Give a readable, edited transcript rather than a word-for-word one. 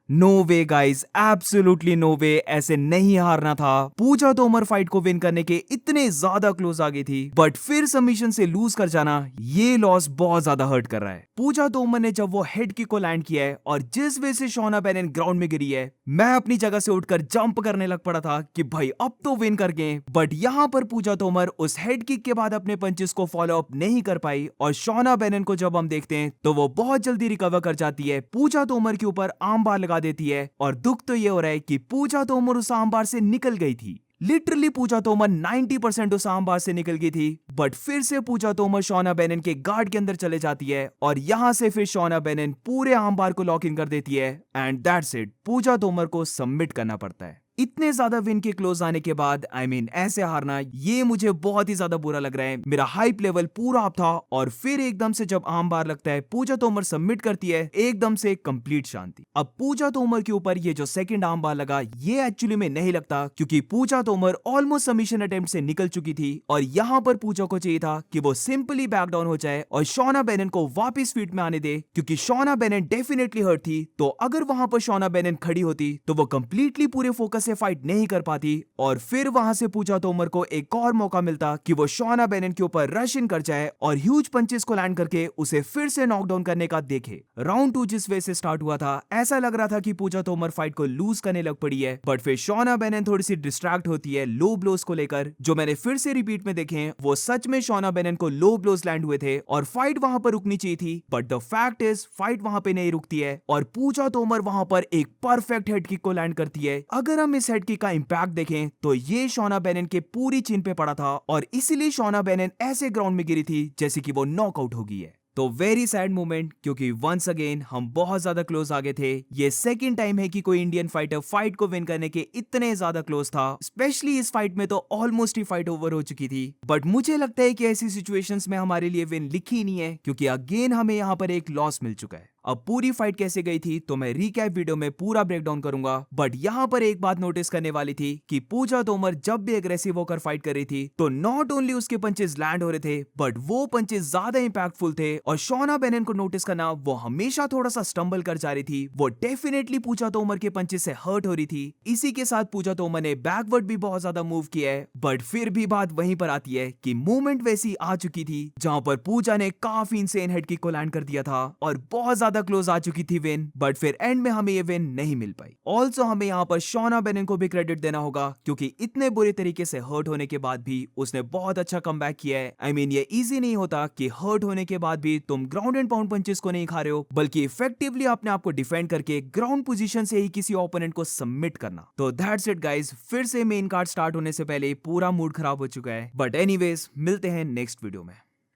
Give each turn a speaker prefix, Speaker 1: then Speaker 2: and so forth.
Speaker 1: No way guys, absolutely no way, ऐसे नहीं हारना था। पूजा तोमर फाइट को विन करने के इतने ज्यादा क्लोज आ गई थी, बट फिर सबमिशन से लूज कर जाना, ये लॉस बहुत ज्यादा हर्ट कर रहा है। पूजा तोमर ने जब वो हेड किक को लैंड किया है और जिस वे से शोना बेनेन ग्राउंड में गिरी है, मैं अपनी जगह से उठकर जंप करने लग पड़ा था कि भाई अब तो विन कर गए। बट यहाँ पर पूजा तोमर उस हेड किक के बाद अपने पंचेस को फॉलो अप नहीं कर पाई और शोना बेनेन को जब हम देखते हैं तो वो बहुत जल्दी रिकवर कर जाती है, पूजा तोमर के ऊपर आर्म बार लगा देती है। और दुख तो ये हो रहा है कि पूजा तोमर उस आर्म बार से निकल गई थी। लिटरली पूजा तोमर 90% उस आर्म बार से निकल गई थी, बट फिर से पूजा तोमर शोना बेनेन के गार्ड के अंदर चले जाती है और यहां से फिर शोना बेनेन पूरे आर्म बार को लॉक इन कर देती है एंड दैट्स इट, पूजा तोमर को सबमिट करना पड़ता है। इतने ज्यादा विन के क्लोज आने के बाद ऐसे हारना, ये मुझे बहुत ही ज्यादा बुरा लग रहा है। मेरा हाइप लेवल पूरा अप था और फिर एकदम से जब आर्म बार लगता है, पूजा तोमर सबमिट करती है, एकदम से कंप्लीट शांति। अब पूजा तोमर के ऊपर ये जो सेकंड आर्म बार लगा, ये एक्चुअली में नहीं लगता क्योंकि पूजा तोमर ऑलमोस्ट सबमिशन अटेम्प्ट से निकल चुकी थी और यहाँ पर पूजा को चाहिए था कि वो सिंपली बैक डाउन हो जाए और शोना बेनेन को वापस फीट में आने दे, क्योंकि शोना बेनेन डेफिनेटली हर्ट थी। तो अगर वहां पर शोना बेनेन खड़ी होती तो वो कंप्लीटली पूरे फोकस से फाइट नहीं कर पाती और फिर वहां से पूजा तोमर को एक और मौका मिलता कि वो शोना बेनेन के ऊपर रश इन कर जाए और ह्यूज पंचेस को लैंड करके उसे फिर से नॉकडाउन करने का देखे। राउंड 2 जिस वे से स्टार्ट हुआ था, ऐसा लग रहा था कि पूजा तोमर फाइट को लूज करने लग पड़ी है, बट फिर शोना बेनेन थोड़ी सी डिस्ट्रैक्ट होती है लो ब्लोज को लेकर, जो मैंने फिर से रिपीट में देखे हैं। वो सच में शोना बेनेन को लो ब्लोज लैंड हुए थे और फाइट वहां पर रुकनी चाहिए थी, but the fact is fight वहां पे नहीं रुकती है और पूजा तोमर वहां पर एक परफेक्ट हेड किक को लैंड करती है। अगर हम इस हेड किक का इंपैक्ट देखें तो ये शोना बेनेन के पूरी चिन पे पड़ा था और इसीलिए शोना बेनेन ऐसे ग्राउंड में गिरी थी जैसे कि वो नॉकआउट हो गई है। तो वेरी सैड मोमेंट, क्योंकि वंस अगेन हम बहुत ज्यादा क्लोज आ गए थे। ये सेकंड टाइम है कि कोई इंडियन फाइटर फाइट को विन करने के इतने ज्यादा क्लोज था। स्पेशली इस फाइट में तो ऑलमोस्ट ही फाइट ओवर हो चुकी थी, बट मुझे लगता है कि ऐसी सिचुएशंस में हमारे लिए विन लिखी नहीं है, क्योंकि अगेन हमें यहाँ पर एक लॉस मिल चुका है। अब पूरी फाइट कैसे गई थी तो मैं रिकैप वीडियो में पूरा ब्रेक डाउन करूंगा, बट यहाँ पर एक बात नोटिस करने वाली थी कि पूजा तोमर जब भी एग्रेसिव होकर फाइट कर रही थी तो नॉट ओनली उसके पंचेस लैंड हो रहे थे, बट वो पंचेस ज्यादा इंपैक्टफुल थे। और शोना बेनेन को नोटिस करना, वो हमेशा थोड़ा सा स्टंबल कर जा रही थी, वो डेफिनेटली पूजा तोमर के पंचेस से हर्ट हो रही थी। इसी के साथ पूजा तोमर ने बैकवर्ड भी बहुत ज्यादा मूव किया है, बट फिर भी बात वहीं पर आती है कि मूवमेंट वैसी आ चुकी थी जहां पर पूजा ने काफी इंसेन हेड किक को लैंड कर दिया था और बहुत ज्यादा क्लोज आ चुकी थी विन, बट फिर एंड में हमें ये विन नहीं मिल पाई। ऑल्सो हमें यहाँ पर शोना बेनेन को भी क्रेडिट देना होगा, क्योंकि इतने बुरे तरीके से हर्ट होने के बाद भी उसने बहुत अच्छा कमबैक किया है। ये इजी नहीं होता कि हर्ट होने के बाद भी तुम ग्राउंड एंड पाउंड पंचेस को नहीं खा रहे हो, बल्कि इफेक्टिवली अपने आप को डिफेंड करके ग्राउंड पोजीशन से ही किसी ओपोनेंट को सबमिट करना। तो दैट्स इट गाइस, फिर से मेन कार्ड स्टार्ट होने से पहले पूरा मूड खराब हो चुका है, बट एनीवेज मिलते हैं नेक्स्ट वीडियो में।